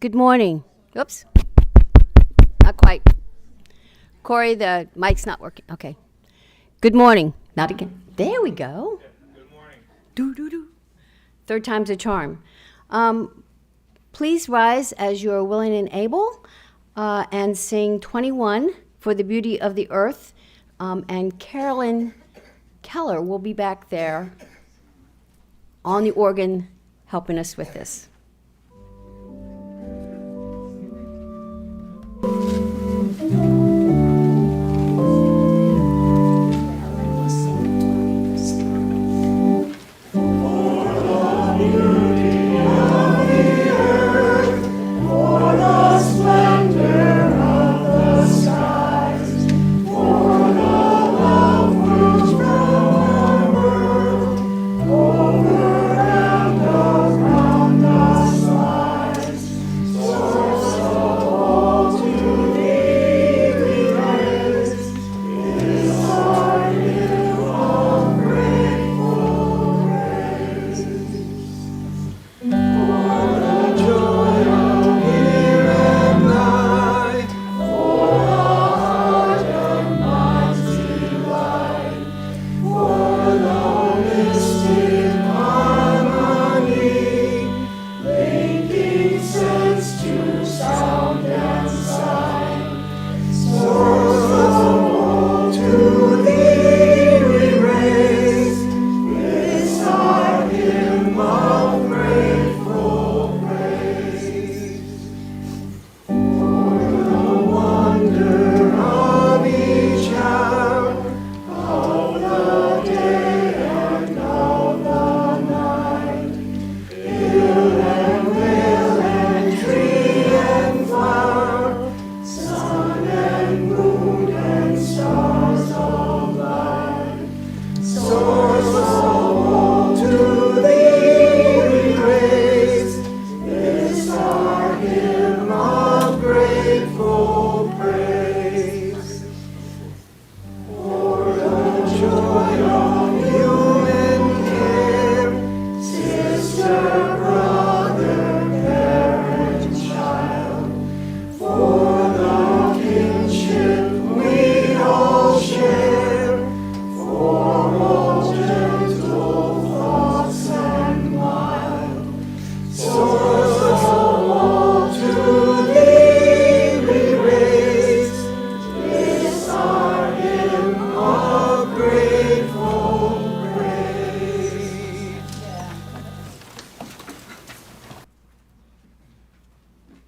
Good morning. Oops. Not quite. Corey, the mic's not working. Okay. Good morning. Not again. There we go. Good morning. Do. Third time's a charm. Please rise as you are willing and able and sing 21 for the beauty of the earth. And Carolyn Keller will be back there on the organ helping us with this.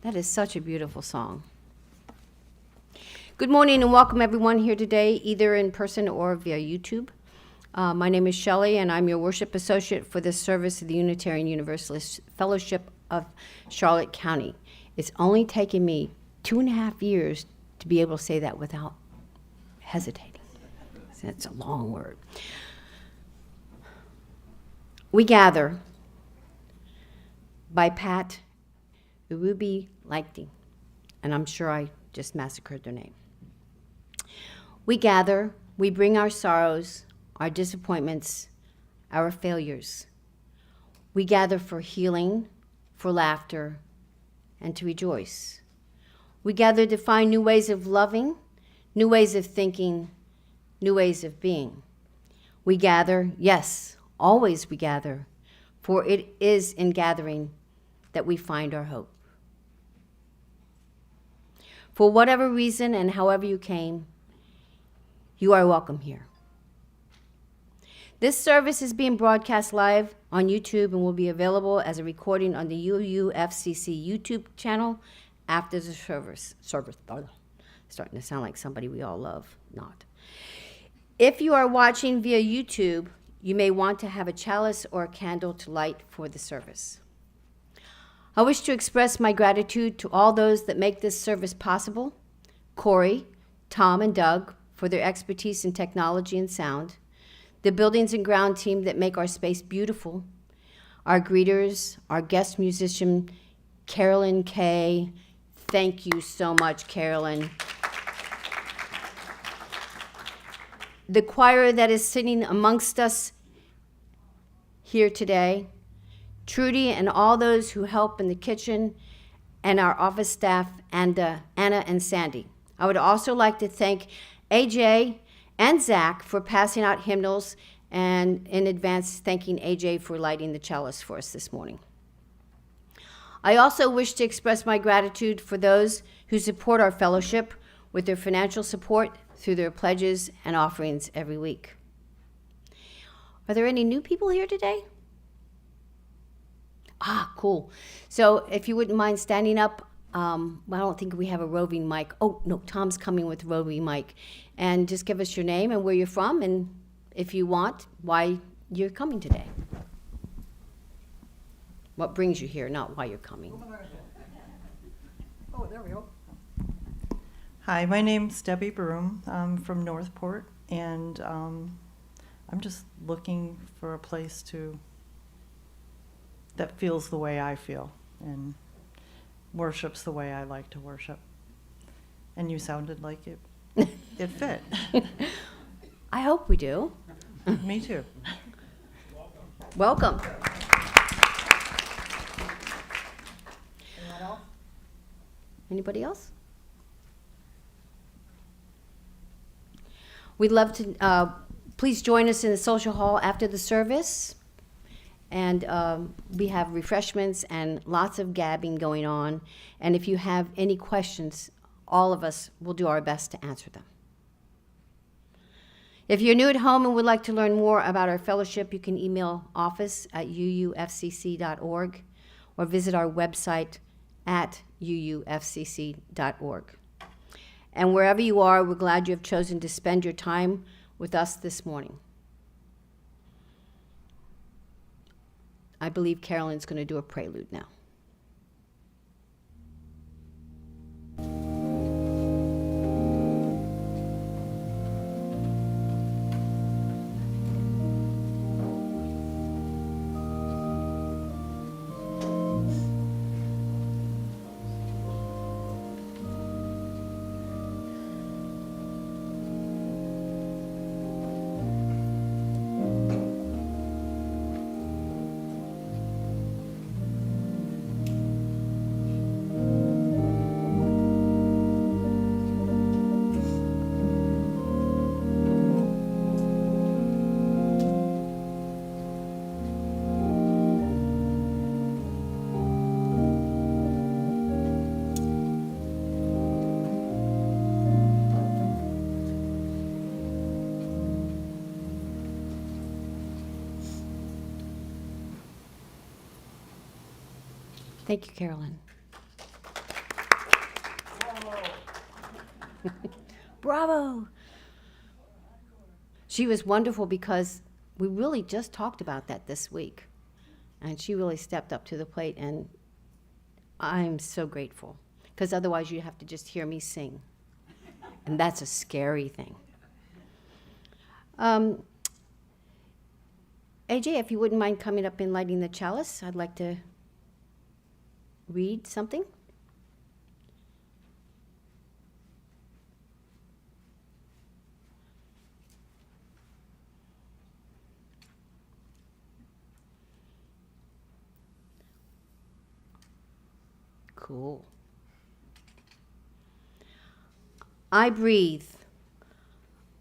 That is such a beautiful song. Good morning and welcome everyone here today, either in person or via YouTube. My name is Shelley and I'm your worship associate for this service of the Unitarian Universalist Fellowship of Charlotte County. It's only taken me 2.5 years to be able to say that without hesitating. That's a long word. We Gather by Pat Urubi Lighting, and I'm sure I just massacred their name. We gather, we bring our sorrows, our disappointments, our failures. We gather for healing, for laughter, and to rejoice. We gather to find new ways of loving, new ways of thinking, new ways of being. We gather, yes, always we gather, for it is in gathering that we find our hope. For whatever reason and however you came, you are welcome here. This service is being broadcast live on YouTube and will be available as a recording on the UUFCC YouTube channel after the service. Starting to sound like somebody we all love, not. If you are watching via YouTube, you may want to have a chalice or a candle to light for the service. I wish to express my gratitude to all those that make this service possible: Corey, Tom, and Doug for their expertise in technology and sound, the buildings and ground team that make our space beautiful, our greeters, our guest musician, Carolyn Kay. Thank you so much, Carolyn. The choir that is sitting amongst us here today, Trudy and all those who help in the kitchen and our office staff, Anna and Sandy. I would also like to thank AJ and Zach for passing out hymnals, and in advance thanking AJ for lighting the chalice for us this morning. I also wish to express my gratitude for those who support our fellowship with their financial support through their pledges and offerings every week. Are there any new people here today? Cool. So if you wouldn't mind standing up, I don't think we have a roving mic. Oh, no, Tom's coming with a roving mic. And just give us your name and where you're from, and if you want, why you're coming today. What brings you here, not why you're coming. Oh, there we go. Hi, my name's Debbie Broom. I'm from Northport, and I'm just looking for a place that feels the way I feel and worships the way I like to worship. And you sounded like it fit. I hope we do. Me too. Welcome. Anyone else? Anybody else? We'd love to, please join us in the social hall after the service. And we have refreshments and lots of gabbing going on. And if you have any questions, all of us will do our best to answer them. If you're new at home and would like to learn more about our fellowship, you can email office@uufcc.org or visit our website at uufcc.org. And wherever you are, we're glad you have chosen to spend your time with us this morning. I believe Carolyn's going to do a prelude now. Thank you, Carolyn. Bravo. She was wonderful because we really just talked about that this week. And she really stepped up to the plate, and I'm so grateful. Because otherwise you'd have to just hear me sing. And that's a scary thing. AJ, if you wouldn't mind coming up and lighting the chalice, I'd like to read something. Cool. I breathe.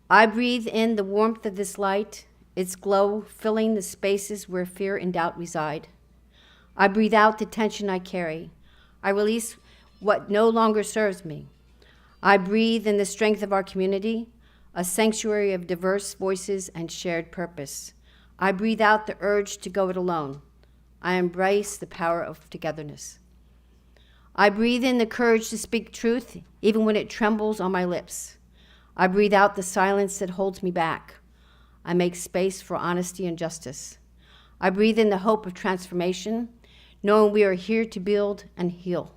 I breathe in the warmth of this light, its glow filling the spaces where fear and doubt reside. I breathe out the tension I carry. I release what no longer serves me. I breathe in the strength of our community, a sanctuary of diverse voices and shared purpose. I breathe out the urge to go it alone. I embrace the power of togetherness. I breathe in the courage to speak truth, even when it trembles on my lips. I breathe out the silence that holds me back. I make space for honesty and justice. I breathe in the hope of transformation, knowing we are here to build and heal.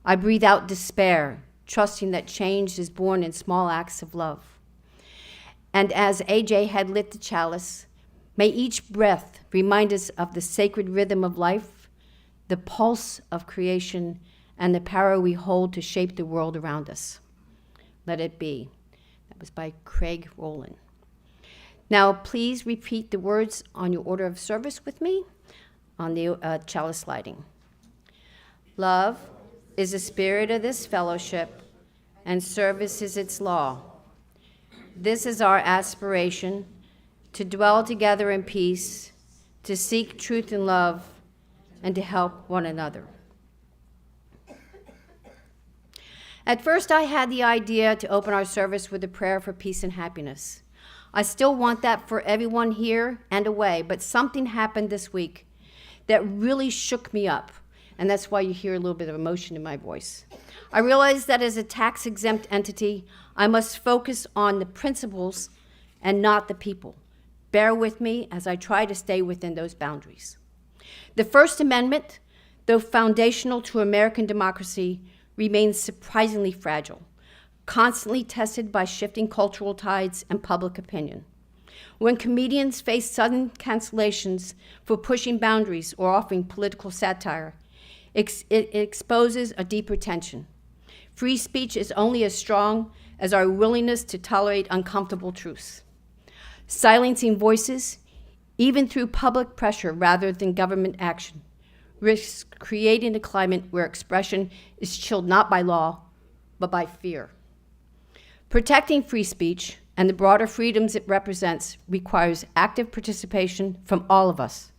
I breathe out despair, trusting that change is born in small acts of love. And as AJ had lit the chalice, may each breath remind us of the sacred rhythm of life, the pulse of creation, and the power we hold to shape the world around us. Let it be. That was by Craig Rowland. Now, please repeat the words on your order of service with me on the chalice lighting. Love, is the spirit of this fellowship, and service is its law. This is our aspiration, to dwell together in peace, to seek truth and love, and to help one another. At first, I had the idea to open our service with a prayer for peace and happiness. I still want that for everyone here and away, but something happened this week that really shook me up, and that's why you hear a little bit of emotion in my voice. I realized that as a tax-exempt entity, I must focus on the principles and not the people. Bear with me as I try to stay within those boundaries. The First Amendment, though foundational to American democracy, remains surprisingly fragile, constantly tested by shifting cultural tides and public opinion. When comedians face sudden cancellations for pushing boundaries or offering political satire, it exposes a deeper tension. Free speech is only as strong as our willingness to tolerate uncomfortable truths. Silencing voices, even through public pressure rather than government action, risks creating a climate where expression is chilled not by law, but by fear. Protecting free speech and the broader freedoms it represents requires active participation from all of us.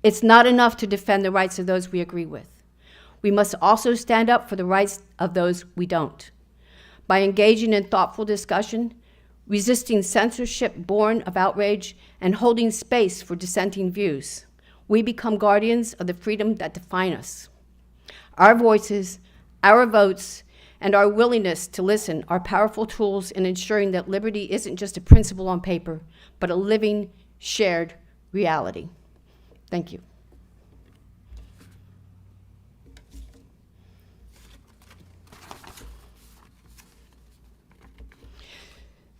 It's not enough to defend the rights of those we agree with. We must also stand up for the rights of those we don't. By engaging in thoughtful discussion, resisting censorship born of outrage, and holding space for dissenting views, we become guardians of the freedom that define us. Our voices, our votes, and our willingness to listen are powerful tools in ensuring that liberty isn't just a principle on paper, but a living, shared reality. Thank you.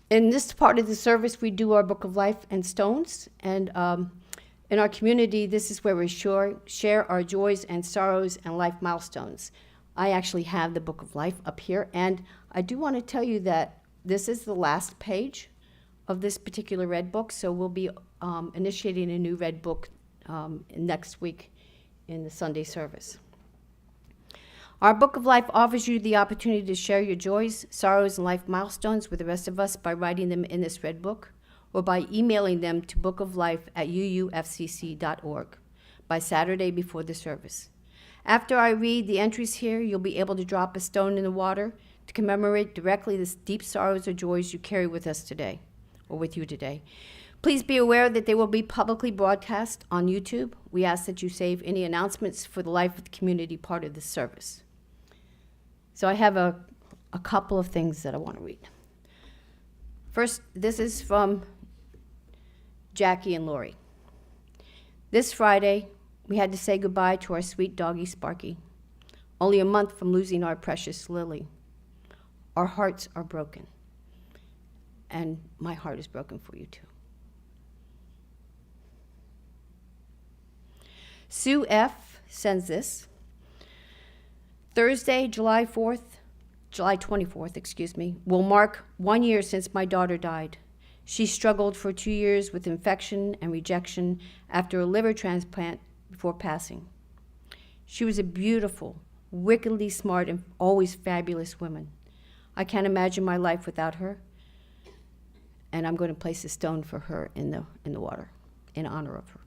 In this part of the service, we do our Book of Life and Stones, and in our community, this is where we share our joys and sorrows and life milestones. I actually have the Book of Life up here, and I do want to tell you that this is the last page of this particular red book, so we'll be initiating a new red book next week in the Sunday service. Our Book of Life offers you the opportunity to share your joys, sorrows, and life milestones with the rest of us by writing them in this red book or by emailing them to bookoflife@uufcc.org by Saturday before the service. After I read the entries here, you'll be able to drop a stone in the water to commemorate directly the deep sorrows or joys you carry with us today, or with you today. Please be aware that they will be publicly broadcast on YouTube. We ask that you save any announcements for the Life of the Community part of this service. So I have a couple of things that I want to read. First, this is from Jackie and Lori. This Friday, we had to say goodbye to our sweet doggy Sparky, only a month from losing our precious Lily. Our hearts are broken, and my heart is broken for you too. Sue F. sends this. Thursday, July 24th, will mark 1 year since my daughter died. She struggled for 2 years with infection and rejection after a liver transplant before passing. She was a beautiful, wickedly smart, and always fabulous woman. I can't imagine my life without her, and I'm going to place a stone for her in the water in honor of her.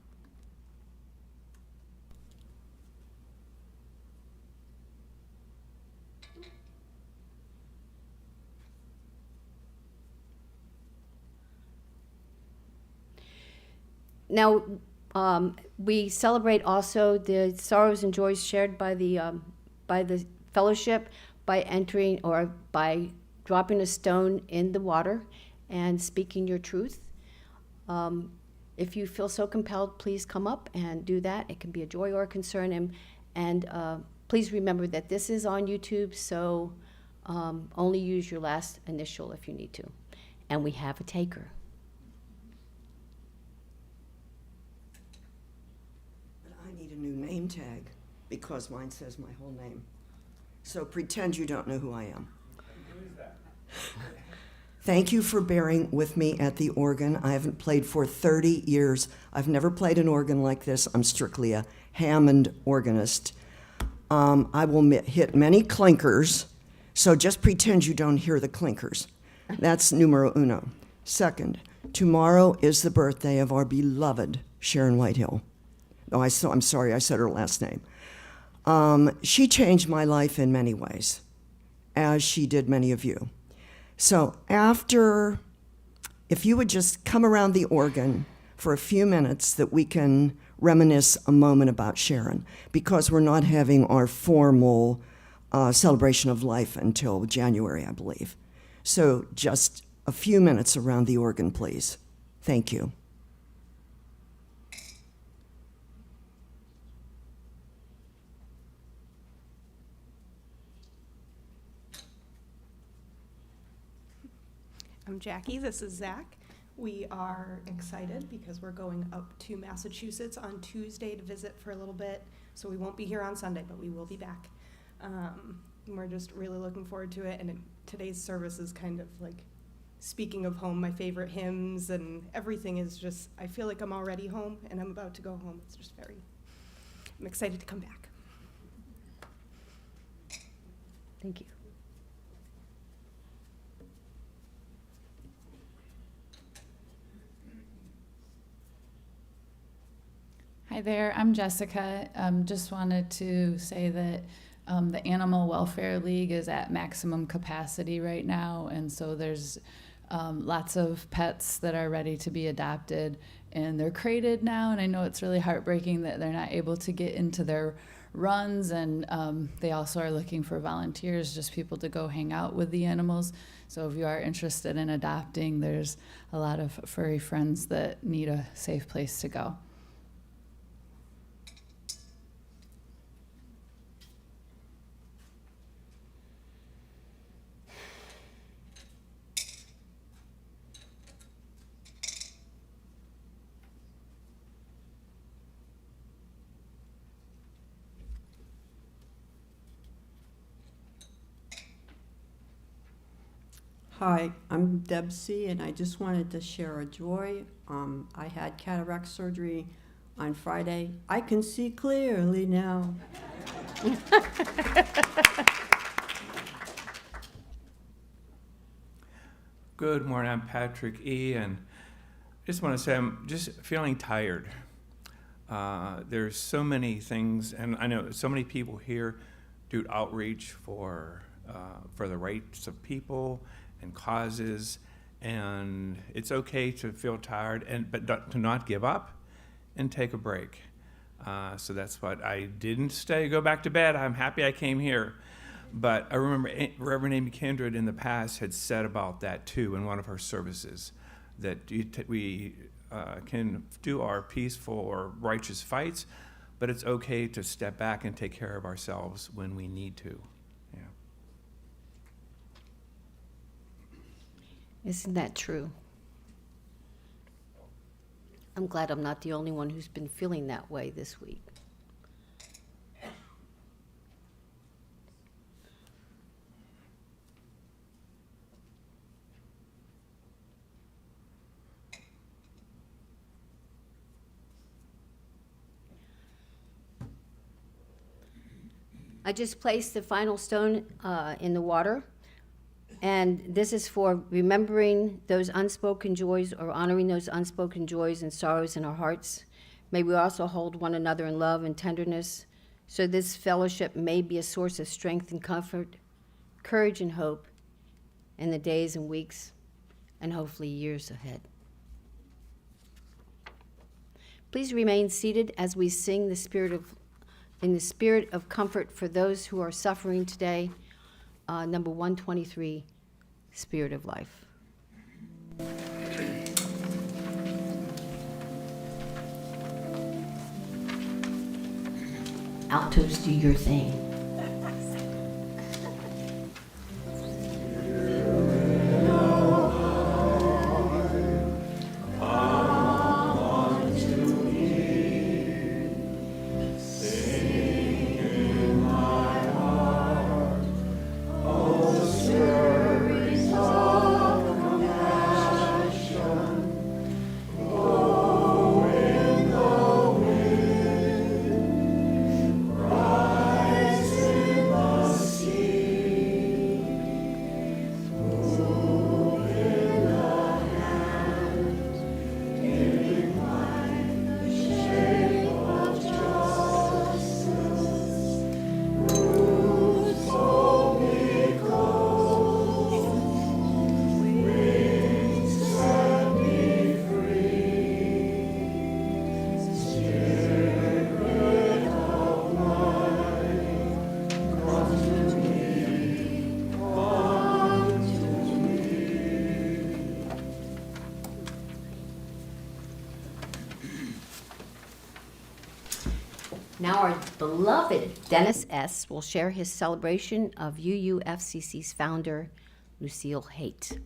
Now, we celebrate also the sorrows and joys shared by the fellowship by entering or by dropping a stone in the water and speaking your truth. If you feel so compelled, please come up and do that. It can be a joy or a concern, and please remember that this is on YouTube, so only use your last initial if you need to. And we have a taker. New name tag because mine says my whole name. So pretend you don't know who I am. Who is that? Thank you for bearing with me at the organ. I haven't played for 30 years. I've never played an organ like this. I'm strictly a Hammond organist. I will hit many clinkers, so just pretend you don't hear the clinkers. That's numero uno. Second, tomorrow is the birthday of our beloved Sharon Whitehill. Oh, I'm sorry, I said her last name. She changed my life in many ways, as she did many of you. So if you would just come around the organ for a few minutes that we can reminisce a moment about Sharon, because we're not having our formal celebration of life until January, I believe. So just a few minutes around the organ, please. Thank you. I'm Jackie, this is Zach. We are excited because we're going up to Massachusetts on Tuesday to visit for a little bit. So we won't be here on Sunday, but we will be back. We're just really looking forward to it. And today's service is kind of like speaking of home, my favorite hymns and everything is just, I feel like I'm already home and I'm about to go home. It's just I'm excited to come back. Thank you. Hi there, I'm Jessica. Just wanted to say that the Animal Welfare League is at maximum capacity right now, and so there's lots of pets that are ready to be adopted, and they're crated now, and I know it's really heartbreaking that they're not able to get into their runs, and they also are looking for volunteers, just people to go hang out with the animals. So if you are interested in adopting, there's a lot of furry friends that need a safe place to go. Hi, I'm Deb C., and I just wanted to share a joy. I had cataract surgery on Friday. I can see clearly now. Good morning, I'm Patrick E., and I just want to say I'm just feeling tired. There's so many things, and I know so many people here do outreach for the rights of people and causes, and it's okay to feel tired, but to not give up and take a break. So that's what I didn't go back to bed. I'm happy I came here. But I remember Reverend Amy Kindred in the past had said about that too in one of her services, that we can do our peaceful or righteous fights, but it's okay to step back and take care of ourselves when we need to. Yeah. Isn't that true? I'm glad I'm not the only one who's been feeling that way this week. I just placed the final stone in the water, and this is for remembering those unspoken joys or honoring those unspoken joys and sorrows in our hearts. May we also hold one another in love and tenderness, so this fellowship may be a source of strength and comfort, courage and hope in the days and weeks and hopefully years ahead. Please remain seated as we sing in the spirit of comfort for those who are suffering today, number 123, Spirit of Life. Altos, do your thing. Rise Now our beloved Dennis S. will share his celebration of UUFCC's founder, Lucille Haight.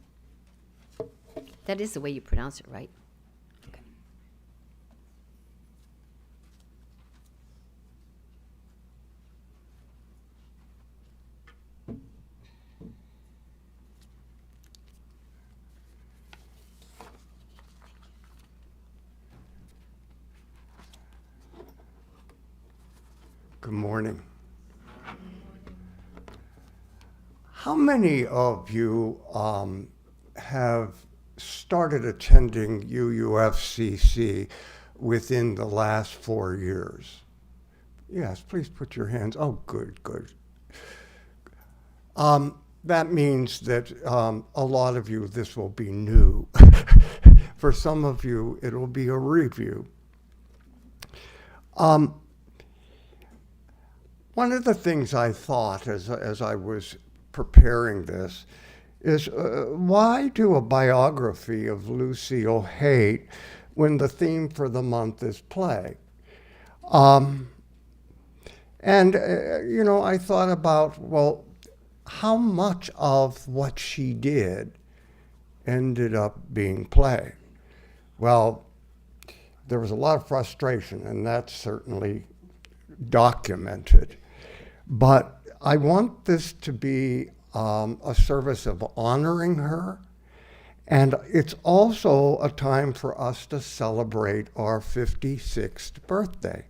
That is the way you pronounce it, right? Okay. Good morning. How many of you have started attending UUFCC within the last 4 years? Yes, please put your hands. Oh, good, good. That means that a lot of you, this will be new. For some of you, it'll be a review. One of the things I thought as I was preparing this is why do a biography of Lucille Haight when the theme for the month is play? You know, I thought about, well, how much of what she did ended up being play? Well, there was a lot of frustration, and that's certainly documented. But I want this to be a service of honoring her, and it's also a time for us to celebrate our 56th birthday.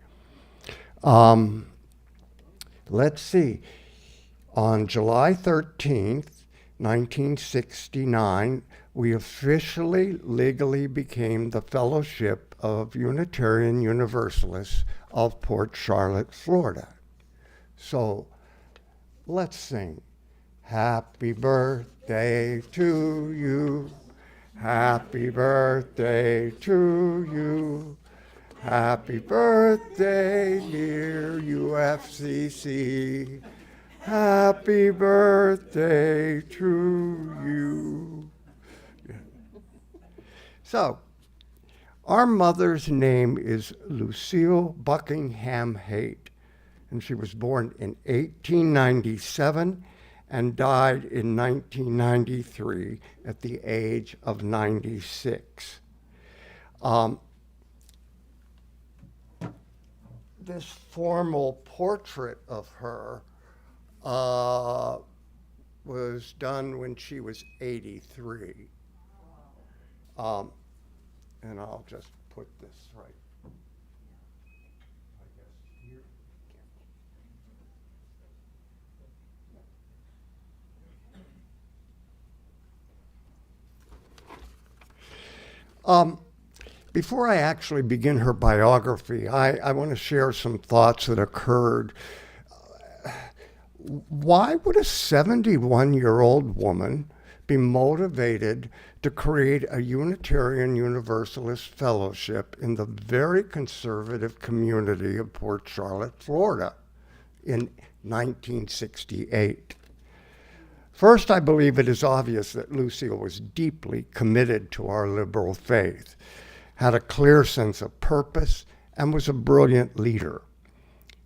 Let's see. On July 13th, 1969, we officially legally became the Fellowship of Unitarian Universalists of Port Charlotte, Florida. So let's sing. Happy birthday to you. Happy birthday to you. Happy birthday, dear UFCC. Happy birthday to you. So, our mother's name is Lucille Buckingham Haight, and she was born in 1897 and died in 1993 at the age of 96. This formal portrait of her was done when she was 83. And I'll just put this right. I guess here. Before I actually begin her biography, I want to share some thoughts that occurred. Why would a 71-year-old woman be motivated to create a Unitarian Universalist fellowship in the very conservative community of Port Charlotte, Florida in 1968? First, I believe it is obvious that Lucille was deeply committed to our liberal faith, had a clear sense of purpose, and was a brilliant leader.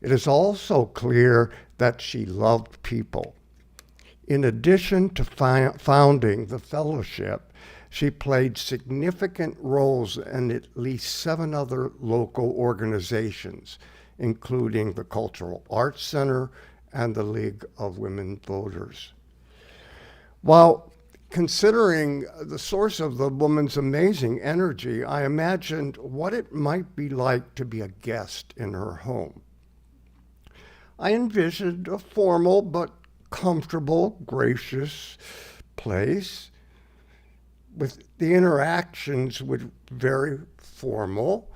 It is also clear that she loved people. In addition to founding the fellowship, she played significant roles in at least 7 other local organizations, including the Cultural Arts Center and the League of Women Voters. While considering the source of the woman's amazing energy, I imagined what it might be like to be a guest in her home. I envisioned a formal but comfortable, gracious place with the interactions would very formal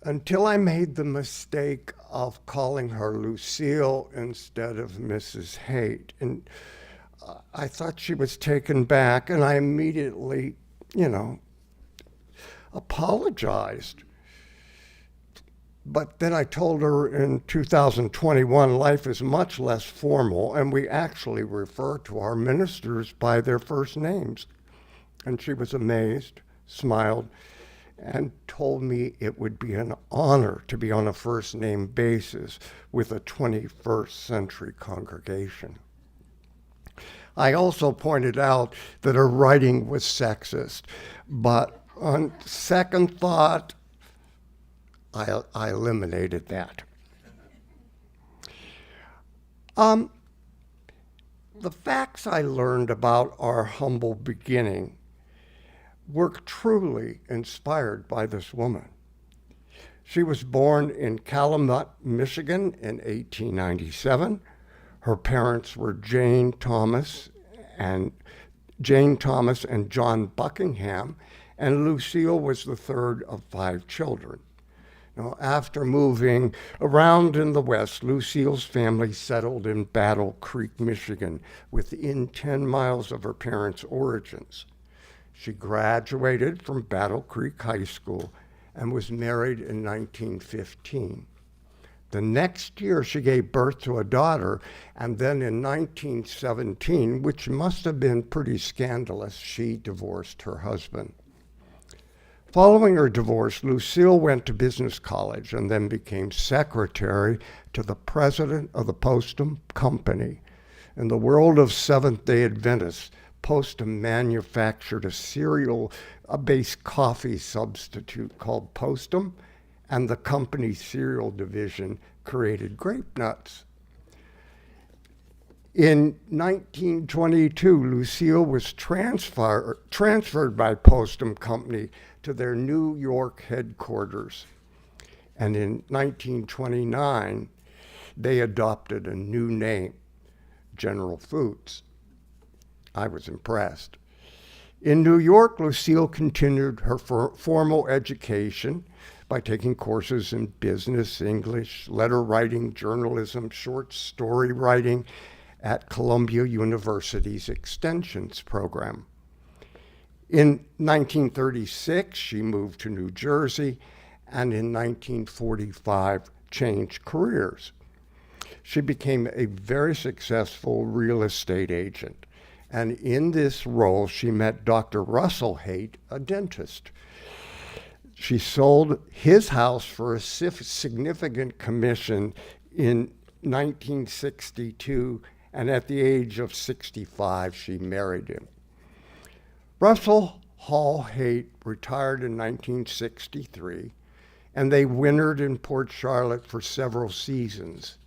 until I made the mistake of calling her Lucille instead of Mrs. Haight. And I thought she was taken back, and I immediately, apologized. But then I told her in 2021, life is much less formal, and we actually refer to our ministers by their first names. And she was amazed, smiled, and told me it would be an honor to be on a first-name basis with a 21st century congregation. I also pointed out that her writing was sexist, but on second thought, I eliminated that. The facts I learned about our humble beginning were truly inspired by this woman. She was born in Calumet, Michigan in 1897. Her parents were Jane Thomas and John Buckingham, and Lucille was the third of 5 children. Now, after moving around in the West, Lucille's family settled in Battle Creek, Michigan, within 10 miles of her parents' origins. She graduated from Battle Creek High School and was married in 1915. The next year, she gave birth to a daughter, and then in 1917, which must have been pretty scandalous, she divorced her husband. Following her divorce, Lucille went to business college and then became secretary to the president of the Postum Company. In the world of Seventh-day Adventists, Postum manufactured a cereal-based coffee substitute called Postum, and the company's cereal division created grape nuts. In 1922, Lucille was transferred by Postum Company to their New York headquarters. And in 1929, they adopted a new name, General Foods. I was impressed. In New York, Lucille continued her formal education by taking courses in business, English, letter writing, journalism, short story writing at Columbia University's Extensions program. In 1936, she moved to New Jersey, and in 1945, changed careers. She became a very successful real estate agent, and in this role, she met Dr. Russell Haight, a dentist. She sold his house for a significant commission in 1962, and at the age of 65, she married him. Russell Hall Haight retired in 1963, and they wintered in Port Charlotte for several seasons.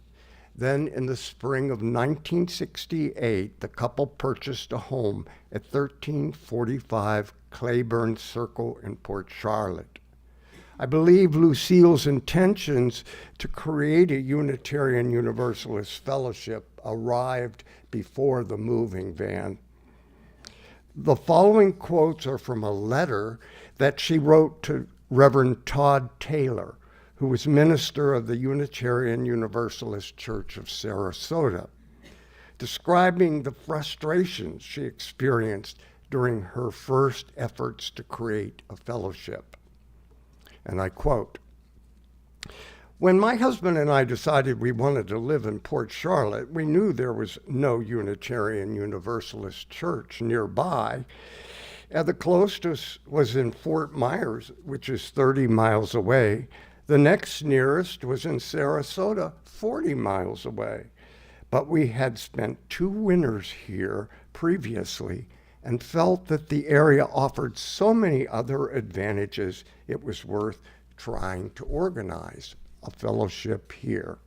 Then in the spring of 1968, the couple purchased a home at 1345 Claiborne Circle in Port Charlotte. I believe Lucille's intentions to create a Unitarian Universalist fellowship arrived before the moving van. The following quotes are from a letter that she wrote to Reverend Todd Taylor, who was minister of the Unitarian Universalist Church of Sarasota, describing the frustrations she experienced during her first efforts to create a fellowship. And I quote, "When my husband and I decided we wanted to live in Port Charlotte, we knew there was no Unitarian Universalist church nearby. And the closest was in Fort Myers, which is 30 miles away. The next nearest was in Sarasota, 40 miles away. But we had spent 2 winters here previously and felt that the area offered so many other advantages it was worth trying to organize a fellowship here."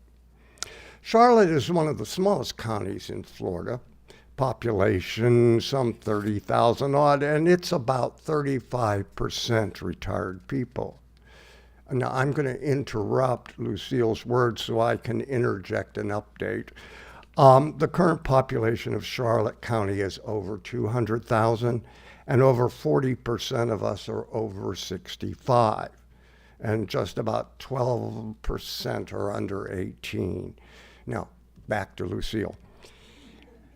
Charlotte is one of the smallest counties in Florida, population some 30,000 odd, and it's about 35% retired people. Now I'm going to interrupt Lucille's words so I can interject an update. The current population of Charlotte County is over 200,000, and over 40% of us are over 65. And just about 12% are under 18. Now, back to Lucille.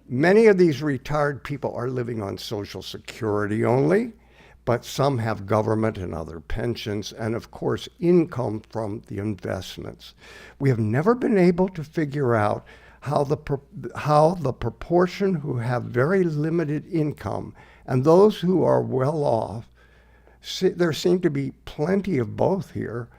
Many of these retired people are living on Social Security only, but some have government and other pensions, and of course, income from the investments. We have never been able to figure out how the proportion who have very limited income and those who are well off There seem to be plenty of both here.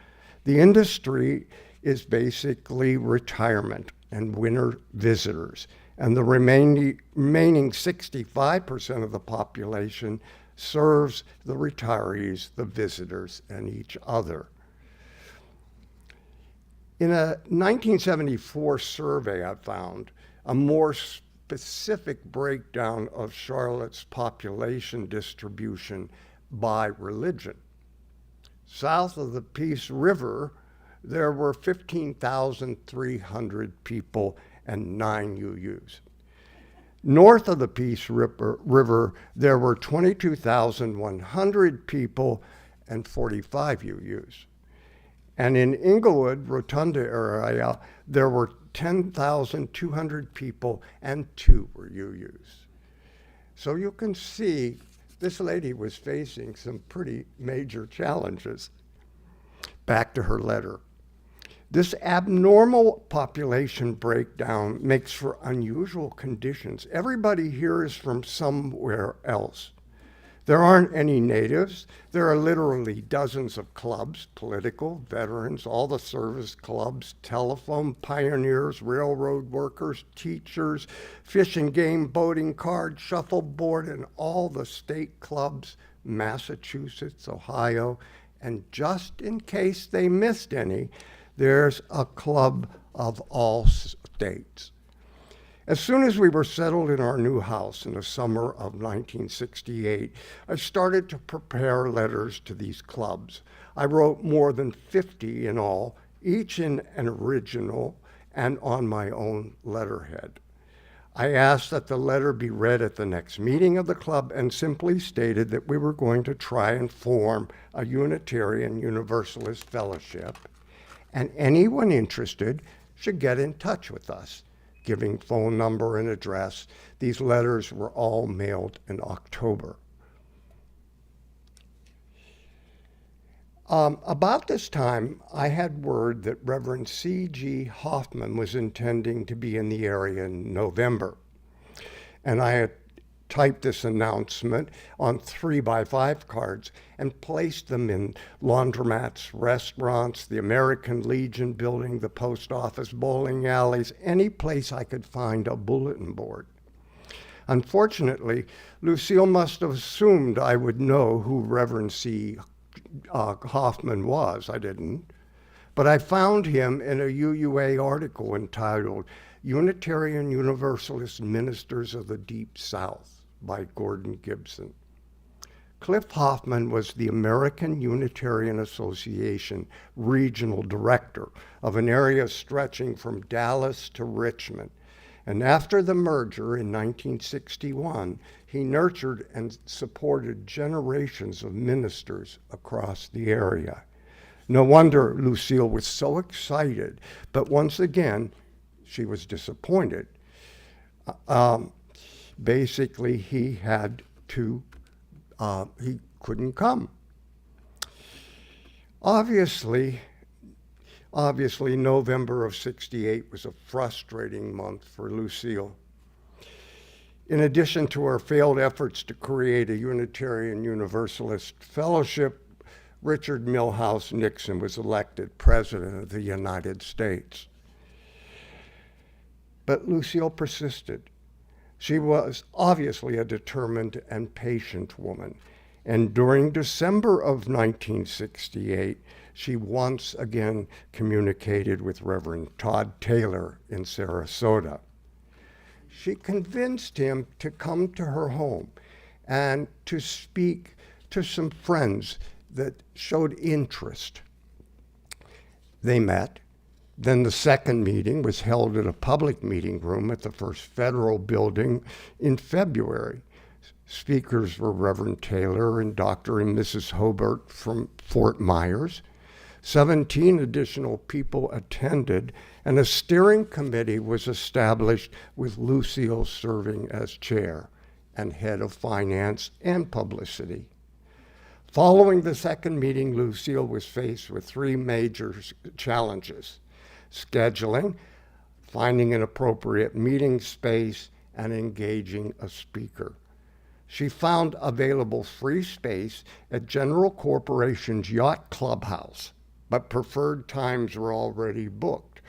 The industry is basically retirement and winter visitors, and the remaining 65% of the population serves the retirees, the visitors, and each other. In a 1974 survey, I found a more specific breakdown of Charlotte's population distribution by religion. South of the Peace River, there were 15,300 people and 9 UUs. North of the Peace River, there were 22,100 people and 45 UUs. And in Inglewood, Rotunda area, there were 10,200 people and 2 were UUs. So you can see this lady was facing some pretty major challenges. Back to her letter. This abnormal population breakdown makes for unusual conditions. Everybody here is from somewhere else. There aren't any natives. There are literally dozens of clubs, political, veterans, all the service clubs, telephone pioneers, railroad workers, teachers, fish and game, boating card, shuffleboard, and all the state clubs, Massachusetts, Ohio, and just in case they missed any, there's a club of all states. As soon as we were settled in our new house in the summer of 1968, I started to prepare letters to these clubs. I wrote more than 50 in all, each in an original and on my own letterhead. I asked that the letter be read at the next meeting of the club and simply stated that we were going to try and form a Unitarian Universalist fellowship, and anyone interested should get in touch with us, giving phone number and address. These letters were all mailed in October. About this time, I had word that Reverend C.G. Hoffman was intending to be in the area in November. And I had typed this announcement on 3x5 cards and placed them in laundromats, restaurants, the American Legion building, the post office, bowling alleys, any place I could find a bulletin board. Unfortunately, Lucille must have assumed I would know who Reverend C. Hoffman was. I didn't. But I found him in a UUA article entitled Unitarian Universalist Ministers of the Deep South by Gordon Gibson. Cliff Hoffman was the American Unitarian Association regional director of an area stretching from Dallas to Richmond. And after the merger in 1961, he nurtured and supported generations of ministers across the area. No wonder Lucille was so excited, but once again, she was disappointed. Basically, he couldn't come. Obviously, November of '68 was a frustrating month for Lucille. In addition to our failed efforts to create a Unitarian Universalist fellowship, Richard Milhouse Nixon was elected President of the United States. But Lucille persisted. She was obviously a determined and patient woman. And during December of 1968, she once again communicated with Reverend Todd Taylor in Sarasota. She convinced him to come to her home and to speak to some friends that showed interest. They met. Then the second meeting was held at a public meeting room at the First Federal Building in February. Speakers were Reverend Taylor and Dr. and Mrs. Hobart from Fort Myers. 17 additional people attended, and a steering committee was established with Lucille serving as chair and head of finance and publicity. Following the second meeting, Lucille was faced with 3 major challenges: scheduling, finding an appropriate meeting space, and engaging a speaker. she found available free space at General Corporation's Yacht Clubhouse, but preferred times were already booked.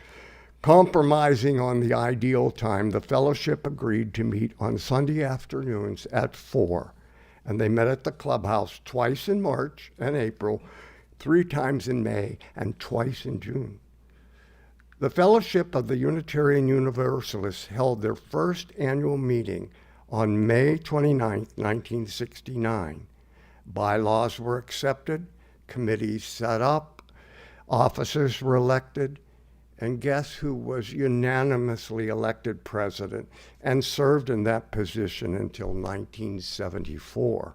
Compromising on the ideal time, the fellowship agreed to meet on Sunday afternoons at 4, and they met at the clubhouse twice in March and April, 3 times in May, and twice in June. The Fellowship of the Unitarian Universalists held their first annual meeting on May 29, 1969. Bylaws were accepted, committees set up, officers were elected, and guess who was unanimously elected president and served in that position until 1974.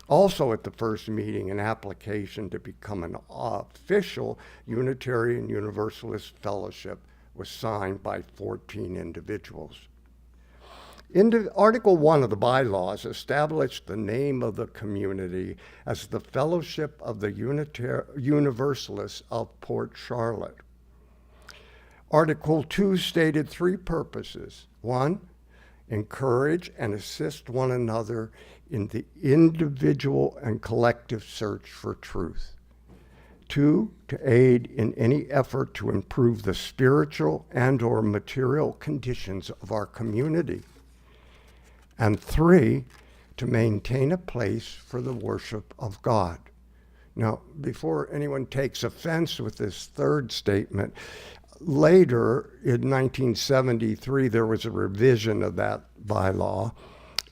Also at the first meeting, an application to become an official Unitarian Universalist Fellowship was signed by 14 individuals. Article 1 of the bylaws established the name of the community as the Fellowship of the Universalists of Port Charlotte. Article 2 stated 3 purposes. 1, encourage and assist one another in the individual and collective search for truth. 2, to aid in any effort to improve the spiritual and/or material conditions of our community. And 3, to maintain a place for the worship of God. Now, before anyone takes offense with this third statement, later in 1973, there was a revision of that bylaw.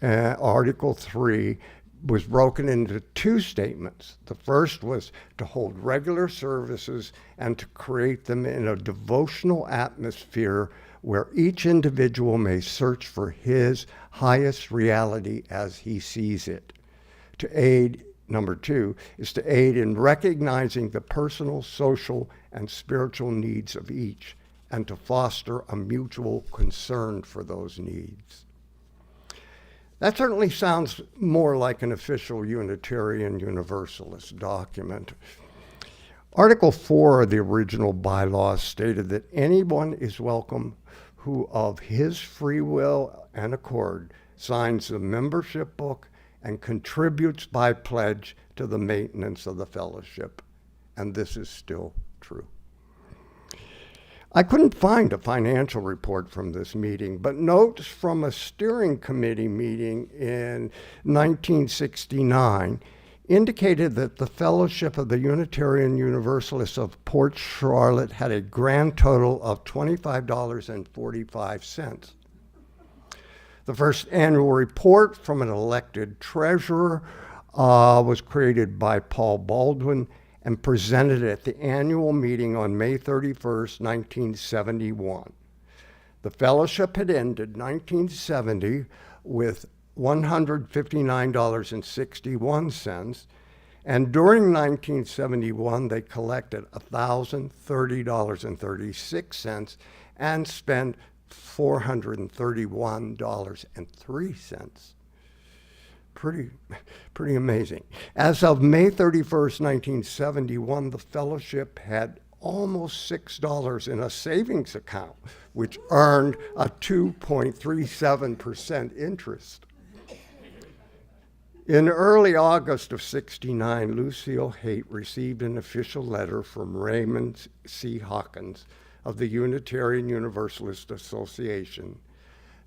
Article 3 was broken into 2 statements. The first was to hold regular services and to create them in a devotional atmosphere where each individual may search for his highest reality as he sees it. To aid, number 2, is to aid in recognizing the personal, social, and spiritual needs of each, and to foster a mutual concern for those needs. That certainly sounds more like an official Unitarian Universalist document. Article 4 of the original bylaws stated that anyone is welcome who of his free will and accord signs the membership book and contributes by pledge to the maintenance of the fellowship. And this is still true. I couldn't find a financial report from this meeting, but notes from a steering committee meeting in 1969 indicated that the Fellowship of the Unitarian Universalists of Port Charlotte had a grand total of $25.45. The first annual report from an elected treasurer was created by Paul Baldwin and presented at the annual meeting on May 31st, 1971. The fellowship had ended 1970 with $159.61, and during 1971 they collected $1,030.36 and spent $431.03. Pretty amazing. As of May 31st, 1971, the fellowship had almost $6 in a savings account, which earned a 2.37% interest. In early August of '69, Lucille Haight received an official letter from Raymond C. Hawkins of the Unitarian Universalist Association.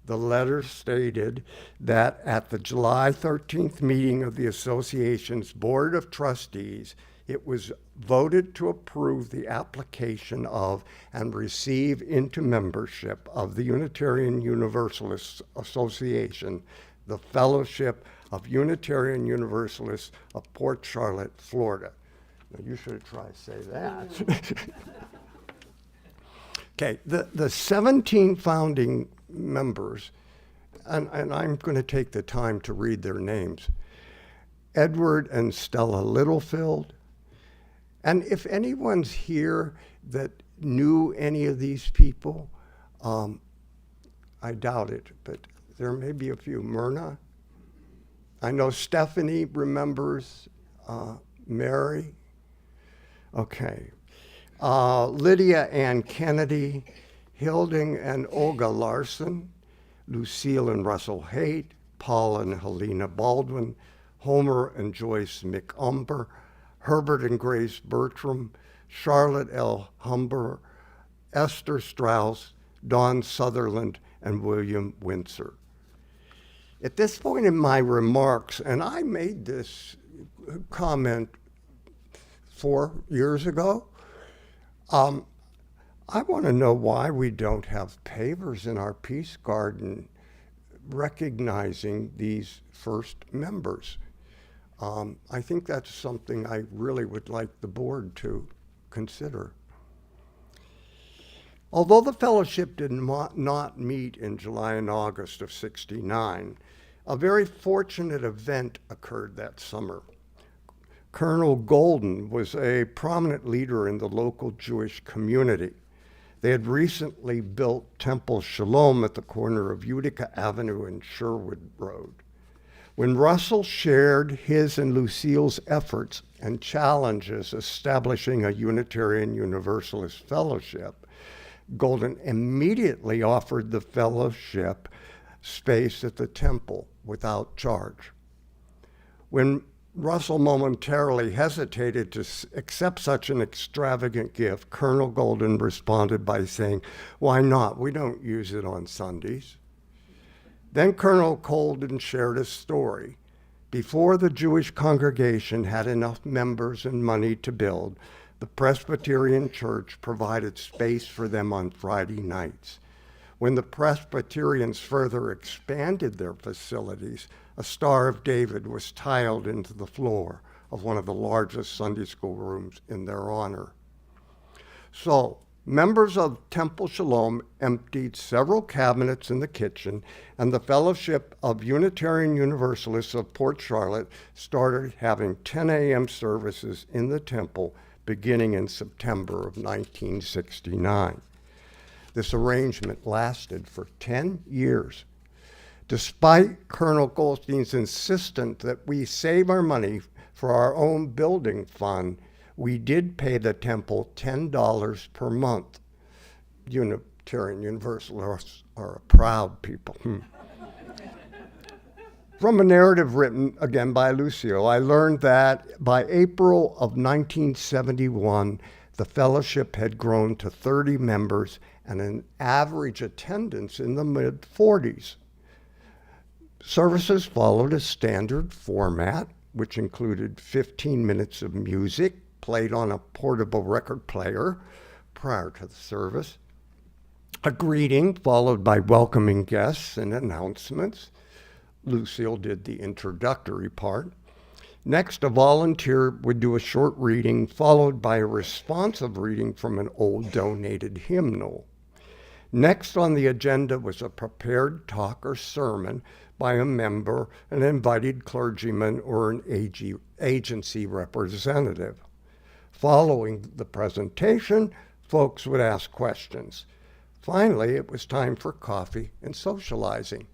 The letter stated that at the July 13th meeting of the association's Board of Trustees, it was voted to approve the application of and receive into membership of the Unitarian Universalist Association, the Fellowship of Unitarian Universalists of Port Charlotte, Florida. Now, you should have tried to say that. Okay, the 17 founding members, and I'm going to take the time to read their names: Edward and Stella Littlefield. And if anyone's here that knew any of these people, I doubt it, but there may be a few. Myrna. I know Stephanie remembers Mary. Okay. Lydia Ann Kennedy, Hilding and Olga Larson, Lucille and Russell Haight, Paul and Helena Baldwin, Homer and Joyce McUmber, Herbert and Grace Bertram, Charlotte L. Humber, Esther Strauss, Dawn Sutherland, and William Windsor. At this point in my remarks, and I made this comment 4 years ago, I want to know why we don't have pavers in our Peace Garden recognizing these first members. I think that's something I really would like the board to consider. Although the fellowship did not meet in July and August of '69, a very fortunate event occurred that summer. Colonel Golden was a prominent leader in the local Jewish community. They had recently built Temple Shalom at the corner of Utica Avenue and Sherwood Road. When Russell shared his and Lucille's efforts and challenges establishing a Unitarian Universalist fellowship, Golden immediately offered the fellowship space at the temple without charge. When Russell momentarily hesitated to accept such an extravagant gift, Colonel Golden responded by saying, "Why not? We don't use it on Sundays." Then Colonel Golden shared a story. Before the Jewish congregation had enough members and money to build, the Presbyterian Church provided space for them on Friday nights. When the Presbyterians further expanded their facilities, a Star of David was tiled into the floor of one of the largest Sunday school rooms in their honor. So, members of Temple Shalom emptied several cabinets in the kitchen, and the Fellowship of Unitarian Universalists of Port Charlotte started having 10 a.m. services in the temple beginning in September of 1969. This arrangement lasted for 10 years. Despite Colonel Goldstein's insistence that we save our money for our own building fund, we did pay the temple $10 per month. Unitarian Universalists are a proud people. From a narrative written, again, by Lucille, I learned that by April of 1971, the fellowship had grown to 30 members and an average attendance in the mid-40s. Services followed a standard format, which included 15 minutes of music played on a portable record player prior to the service, a greeting followed by welcoming guests and announcements. Lucille did the introductory part. Next, a volunteer would do a short reading, followed by a responsive reading from an old donated hymnal. Next on the agenda was a prepared talk or sermon by a member, an invited clergyman, or an agency representative. Following the presentation, folks would ask questions. Finally, it was time for coffee and socializing.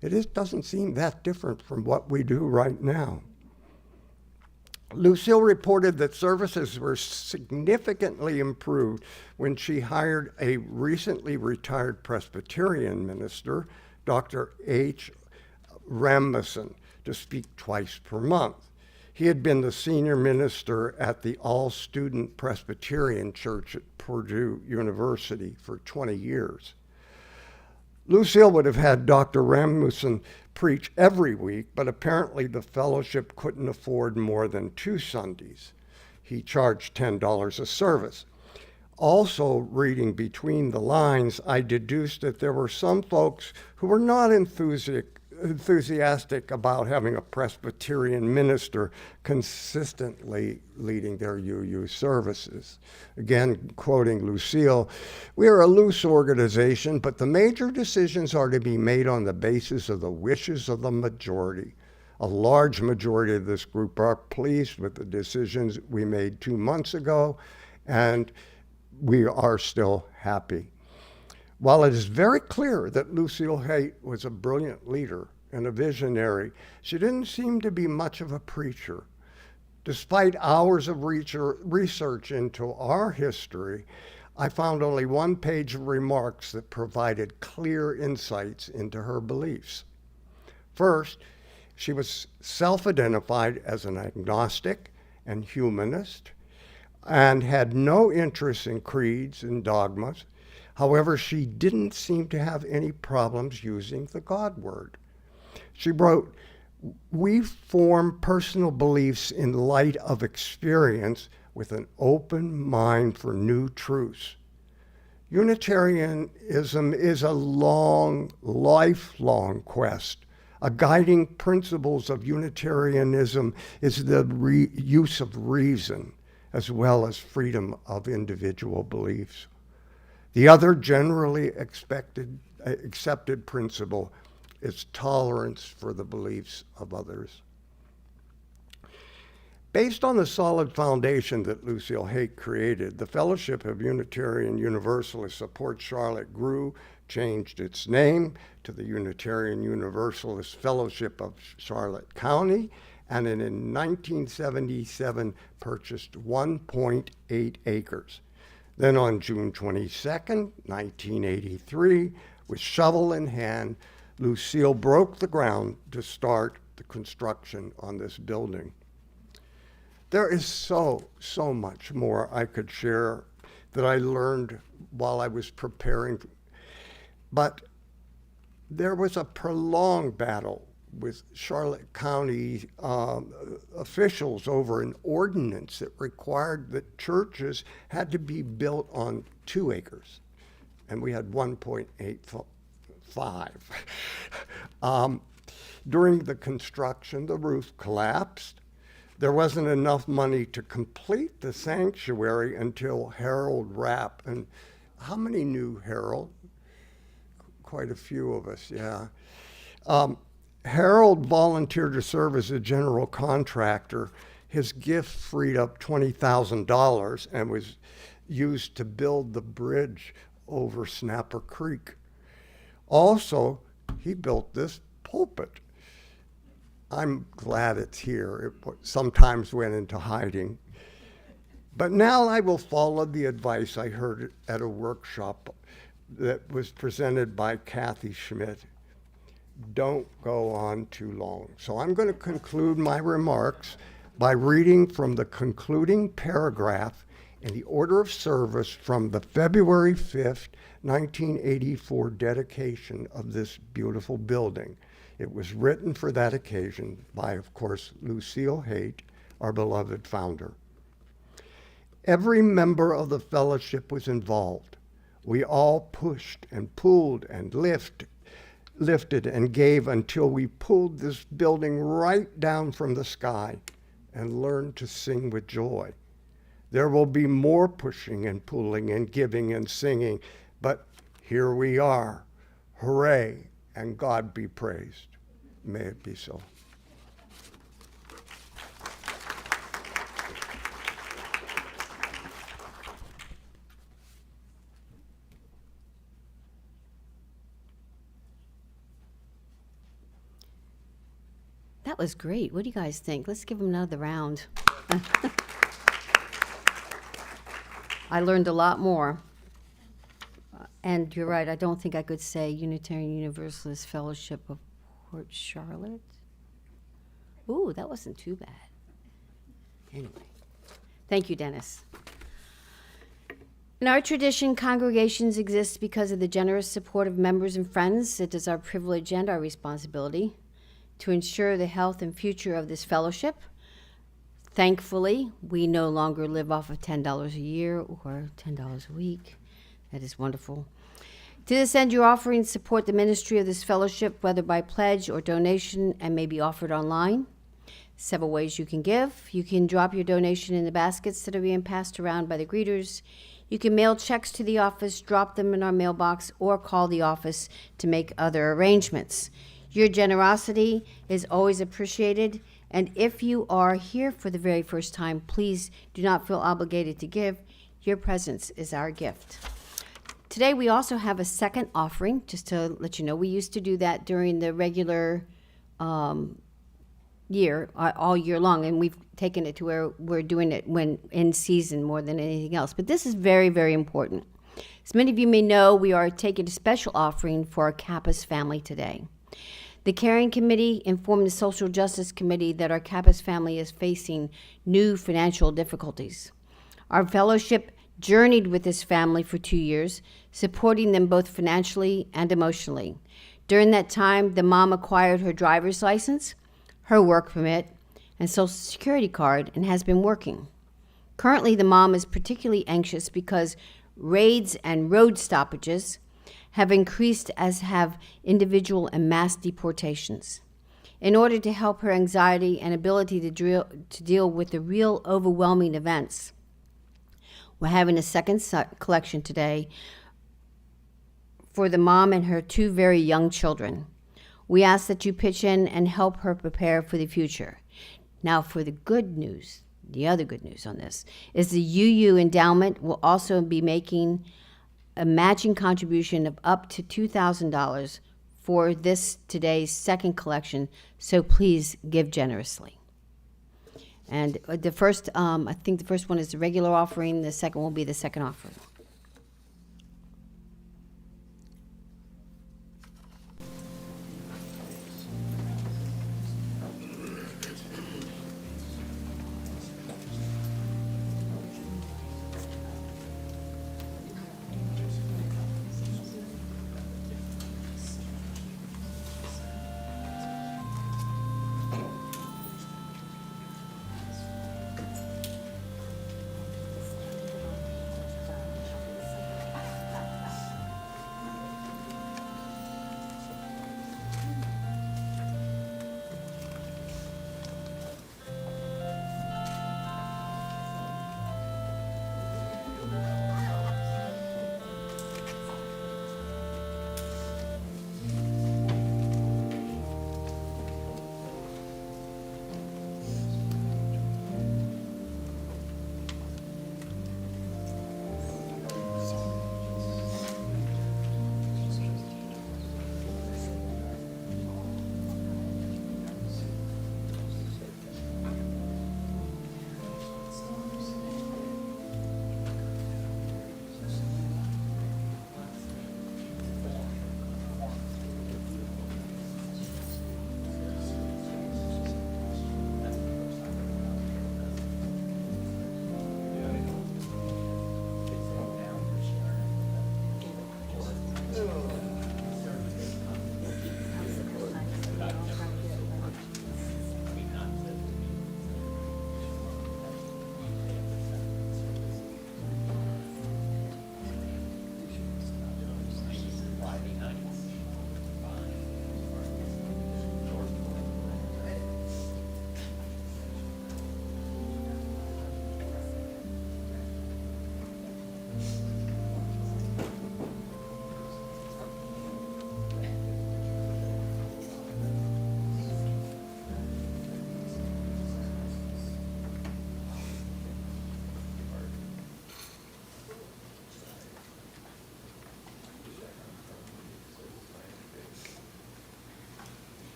It doesn't seem that different from what we do right now. Lucille reported that services were significantly improved when she hired a recently retired Presbyterian minister, Dr. H. Ramison, to speak twice per month. He had been the senior minister at the all-student Presbyterian Church at Purdue University for 20 years. Lucille would have had Dr. Rasmussen preach every week, but apparently the fellowship couldn't afford more than 2 Sundays. He charged $10 a service. Also, reading between the lines, I deduced that there were some folks who were not enthusiastic about having a Presbyterian minister consistently leading their UU services. Again, quoting Lucille, "We are a loose organization, but the major decisions are to be made on the basis of the wishes of the majority. A large majority of this group are pleased with the decisions we made 2 months ago, and we are still happy." While it is very clear that Lucille Haight was a brilliant leader and a visionary, she didn't seem to be much of a preacher. Despite hours of research into our history, I found only 1 page of remarks that provided clear insights into her beliefs. First, she was self-identified as an agnostic and humanist and had no interest in creeds and dogmas. However, she didn't seem to have any problems using the God word. She wrote, "We form personal beliefs in light of experience with an open mind for new truths. Unitarianism is a long, lifelong quest. A guiding principles of Unitarianism is the use of reason as well as freedom of individual beliefs. The other generally accepted principle is tolerance for the beliefs of others." Based on the solid foundation that Lucille Haight created, the Fellowship of Unitarian Universalists of Port Charlotte grew, changed its name to the Unitarian Universalist Fellowship of Charlotte County, and in 1977 purchased 1.8 acres. Then on June 22nd, 1983, with shovel in hand, Lucille broke the ground to start the construction on this building. There is so much more I could share that I learned while I was preparing, but there was a prolonged battle with Charlotte County officials over an ordinance that required that churches had to be built on 2 acres, and we had 1.85. During the construction, the roof collapsed. There wasn't enough money to complete the sanctuary until Harold Rapp, and how many knew Harold? Quite a few of us, yeah. Harold volunteered to serve as a general contractor. His gift freed up $20,000 and was used to build the bridge over Snapper Creek. Also, he built this pulpit. I'm glad it's here. It sometimes went into hiding. But now I will follow the advice I heard at a workshop that was presented by Kathy Schmidt. Don't go on too long. So I'm going to conclude my remarks by reading from the concluding paragraph in the order of service from the February 5th, 1984 dedication of this beautiful building. It was written for that occasion by, of course, Lucille Haight, our beloved founder. Every member of the fellowship was involved. We all pushed and pulled and lifted and gave until we pulled this building right down from the sky and learned to sing with joy. There will be more pushing and pulling and giving and singing, but here we are. Hooray, and God be praised. May it be so. That was great. What do you guys think? Let's give him another round. I learned a lot more. And you're right, I don't think I could say Unitarian Universalist Fellowship of Port Charlotte. Ooh, that wasn't too bad. Anyway, thank you, Dennis. In our tradition, congregations exist because of the generous support of members and friends. It is our privilege and our responsibility to ensure the health and future of this fellowship. Thankfully, we no longer live off of $10 a year or $10 a week. That is wonderful. To this end, your offerings support the ministry of this fellowship, whether by pledge or donation, and may be offered online. Several ways you can give. You can drop your donation in the baskets that are being passed around by the greeters. You can mail checks to the office, drop them in our mailbox, or call the office to make other arrangements. Your generosity is always appreciated, and if you are here for the very first time, please do not feel obligated to give. Your presence is our gift. Today, we also have a second offering, just to let you know. We used to do that during the regular year, all year long, and we've taken it to where we're doing it when in season more than anything else. But this is very, very important. As many of you may know, we are taking a special offering for our Kappas family today. The Caring Committee informed the Social Justice Committee that our Kappas family is facing new financial difficulties. Our fellowship journeyed with this family for 2 years, supporting them both financially and emotionally. During that time, the mom acquired her driver's license, her work permit, and Social Security card and has been working. Currently, the mom is particularly anxious because raids and road stoppages have increased, as have individual and mass deportations. In order to help her anxiety and ability to deal with the real overwhelming events, we're having a second collection today for the mom and her 2 very young children. We ask that you pitch in and help her prepare for the future. Now, for the good news, the other good news on this is the UU endowment will also be making a matching contribution of up to $2,000 for today's second collection, so please give generously. And the first, I think the first one is the regular offering, the second will be the second offering.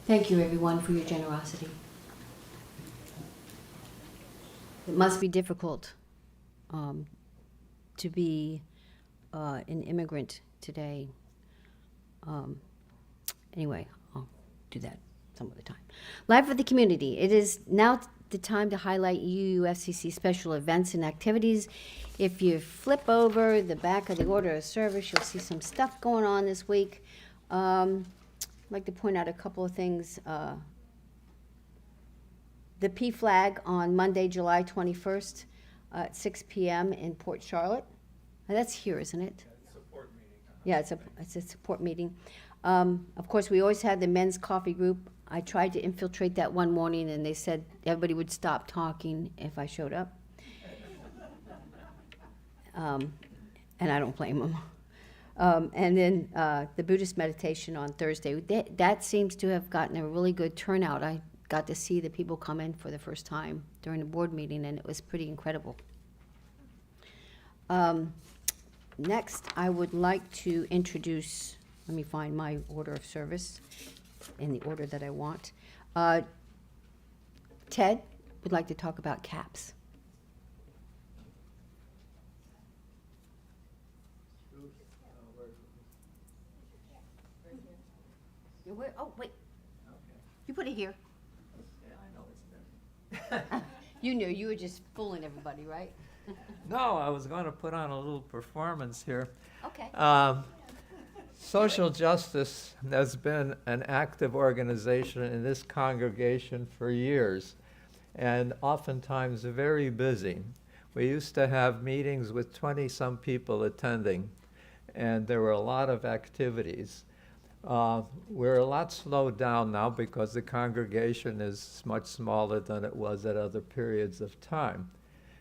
Thank you, everyone, for your generosity. It must be difficult to be an immigrant today. Anyway, I'll do that some other time. Life of the community. It is now the time to highlight UUFCC special events and activities. If you flip over the back of the order of service, you'll see some stuff going on this week. I'd like to point out a couple of things. The P flag on Monday, July 21st at 6 p.m. in Port Charlotte. Now, that's here, isn't it? Yeah, it's a support meeting. Of course, we always had the men's coffee group. I tried to infiltrate that one morning, and they said everybody would stop talking if I showed up. And I don't blame them. And then the Buddhist meditation on Thursday. That seems to have gotten a really good turnout. I got to see the people come in for the first time during the board meeting, and it was pretty incredible. Next, I would like to introduce, let me find my order of service in the order that I want. Ted would like to talk about CAPS. Where, oh, wait. You put it here. You knew, you were just fooling everybody, right? No, I was going to put on a little performance here. Okay. Social justice has been an active organization in this congregation for years, and oftentimes very busy. We used to have meetings with 20-some people attending, and there were a lot of activities. We're a lot slowed down now because the congregation is much smaller than it was at other periods of time.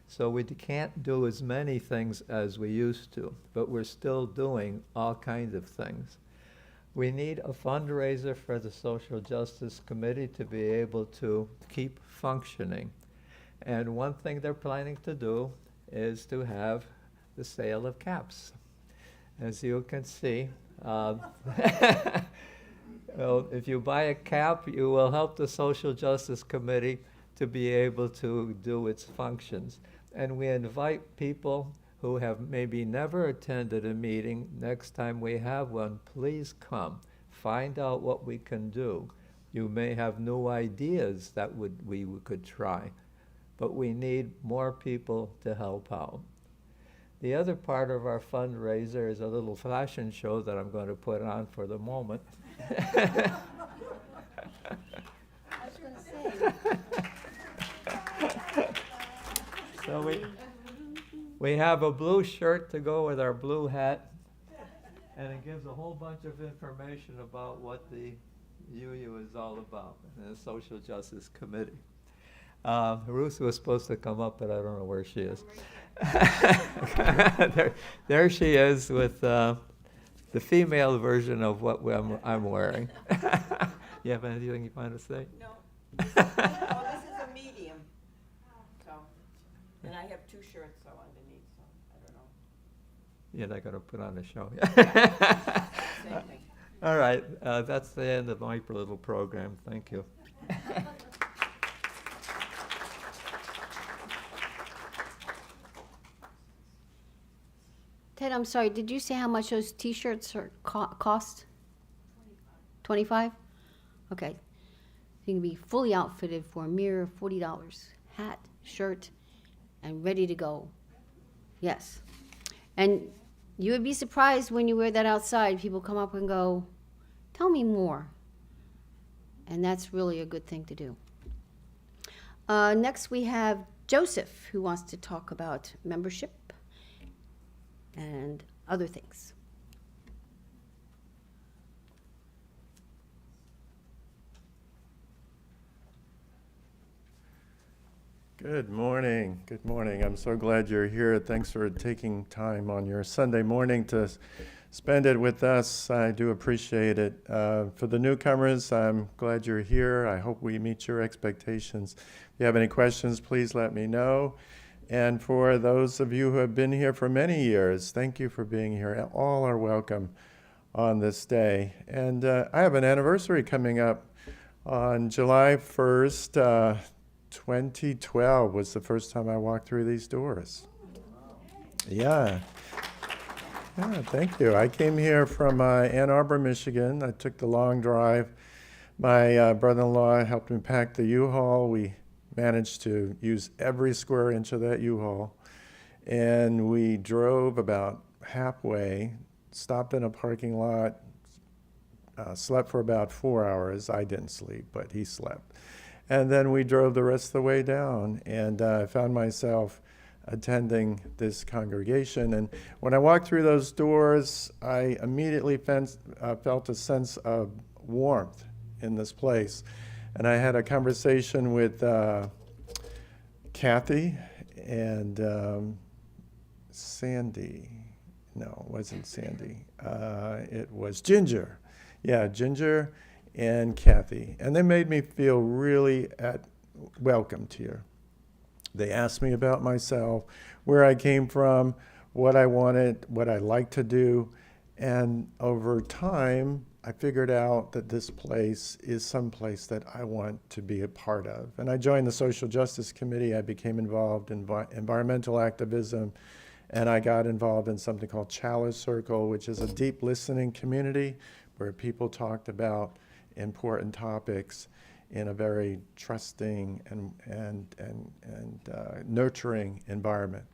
So we can't do as many things as we used to, but we're still doing all kinds of things. We need a fundraiser for the Social Justice Committee to be able to keep functioning. And one thing they're planning to do is to have the sale of caps. As you can see, well, if you buy a cap, you will help the Social Justice Committee to be able to do its functions. And we invite people who have maybe never attended a meeting. Next time we have one, please come. Find out what we can do. You may have new ideas that we could try, but we need more people to help out. The other part of our fundraiser is a little fashion show that I'm going to put on for the moment. I was gonna say. So we have a blue shirt to go with our blue hat, and it gives a whole bunch of information about what the UU is all about, and the Social Justice Committee. Ruth was supposed to come up, but I don't know where she is. there she is with the female version of what I'm wearing. You have anything you want to say? No. Well, this is a medium, so, and I have 2 shirts so underneath, so I don't know. You're not going to put on a show. Same thing. All right, that's the end of my little program. Thank you. Ted, I'm sorry, did you say how much those T-shirts are cost? 25. Okay. You can be fully outfitted for a mere $40. Hat, shirt, and ready to go. Yes. And you would be surprised when you wear that outside. People come up and go, tell me more. And that's really a good thing to do. Next we have Joseph, who wants to talk about membership and other things. Good morning. Good morning. I'm so glad you're here. Thanks for taking time on your Sunday morning to spend it with us. I do appreciate it. For the newcomers, I'm glad you're here. I hope we meet your expectations. If you have any questions, please let me know. And for those of you who have been here for many years, thank you for being here. All are welcome on this day. And I have an anniversary coming up on July 1st. 2012 was the first time I walked through these doors. Yeah, thank you. I came here from Ann Arbor, Michigan. I took the long drive. My brother-in-law helped me pack the U-Haul. We managed to use every square inch of that U-Haul. And we drove about halfway, stopped in a parking lot, slept for about 4 hours. I didn't sleep, but he slept. And then we drove the rest of the way down, and I found myself attending this congregation. And when I walked through those doors, I immediately felt a sense of warmth in this place. And I had a conversation with Kathy and Sandy. No, it wasn't Sandy. It was Ginger. Yeah, Ginger and Kathy. And they made me feel really welcomed here. They asked me about myself, where I came from, what I wanted, what I liked to do. And over time, I figured out that this place is some place that I want to be a part of. And I joined the Social Justice Committee. I became involved in environmental activism, and I got involved in something called Chalice Circle, which is a deep listening community where people talked about important topics in a very trusting and nurturing environment.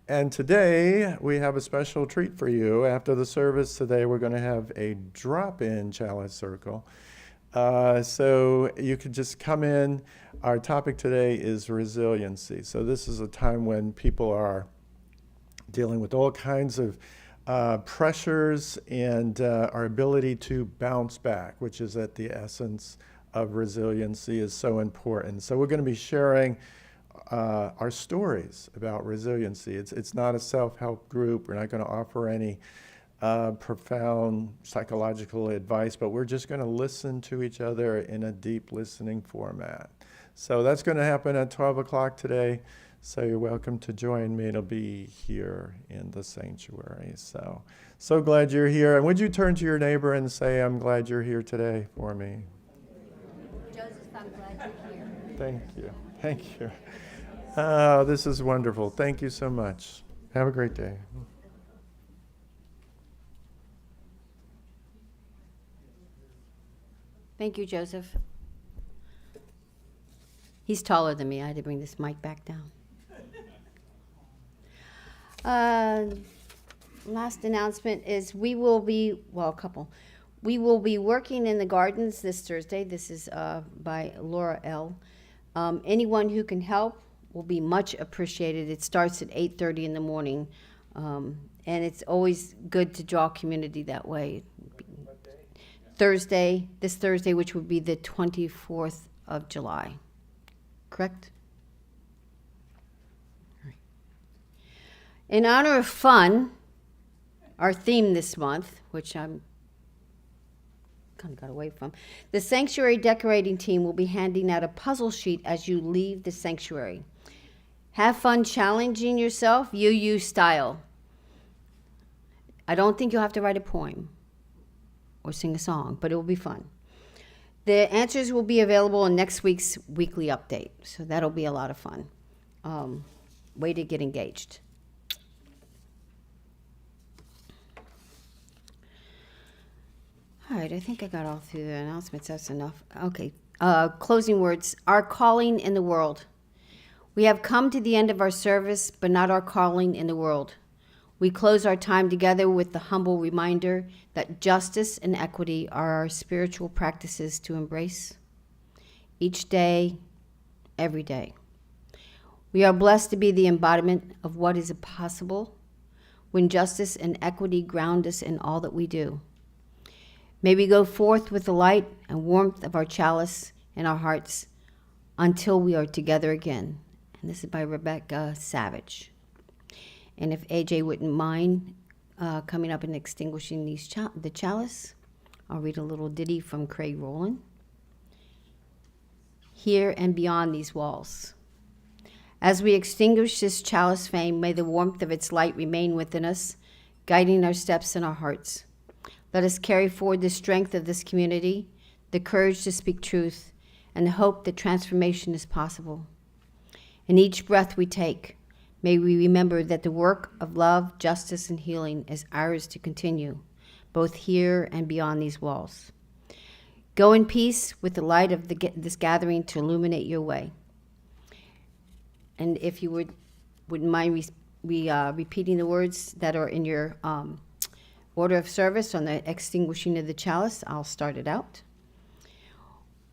And today we have a special treat for you. After the service today, we're going to have a drop-in chalice circle. So you could just come in. Our topic today is resiliency. So this is a time when people are dealing with all kinds of pressures, and our ability to bounce back, which is at the essence of resiliency, is so important. So we're going to be sharing our stories about resiliency. It's not a self-help group. We're not going to offer any profound psychological advice, but we're just going to listen to each other in a deep listening format. So that's going to happen at 12 o'clock today. So you're welcome to join me. It'll be here in the sanctuary. So glad you're here. And would you turn to your neighbor and say, I'm glad you're here today for me? Joseph, I'm glad you're here. Thank you. Thank you. Oh, this is wonderful. Thank you so much. Have a great day. Thank you, Joseph. He's taller than me. I had to bring this mic back down. Last announcement is we will be working in the gardens this Thursday. This is by Laura L. Anyone who can help will be much appreciated. It starts at 8:30 in the morning, and it's always good to draw community that way. This Thursday, which would be the 24th of July. Correct? In honor of fun, our theme this month, which I'm kind of got away from, the sanctuary decorating team will be handing out a puzzle sheet as you leave the sanctuary. Have fun challenging yourself, UU style. I don't think you'll have to write a poem or sing a song, but it will be fun. The answers will be available in next week's weekly update, so that'll be a lot of fun. Way to get engaged. All right, I think I got all through the announcements. That's enough. Okay, closing words. Our calling in the world. We have come to the end of our service, but not our calling in the world. We close our time together with the humble reminder that justice and equity are our spiritual practices to embrace each day, every day. We are blessed to be the embodiment of what is possible when justice and equity ground us in all that we do. May we go forth with the light and warmth of our chalice in our hearts until we are together again. And this is by Rebecca Savage. And if AJ wouldn't mind coming up and extinguishing the chalice, I'll read a little ditty from Craig Rowland. Here and beyond these walls. As we extinguish this chalice flame, may the warmth of its light remain within us, guiding our steps and our hearts. Let us carry forward the strength of this community, the courage to speak truth, and the hope that transformation is possible. In each breath we take, may we remember that the work of love, justice, and healing is ours to continue, both here and beyond these walls. Go in peace with the light of this gathering to illuminate your way. And if you wouldn't mind repeating the words that are in your order of service on the extinguishing of the chalice, I'll start it out.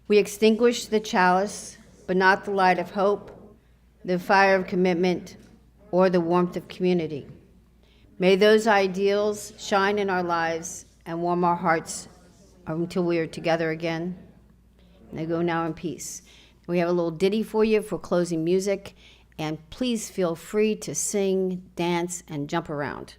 We extinguish the chalice, but not the light of hope, the fire of commitment, or the warmth of community. May those ideals shine in our lives and warm our hearts until we are together again. And I go now in peace. We have a little ditty for you for closing music, and please feel free to sing, dance, and jump around.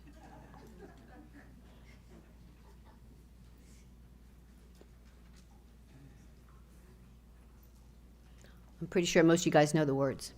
I'm pretty sure most of you guys know the words.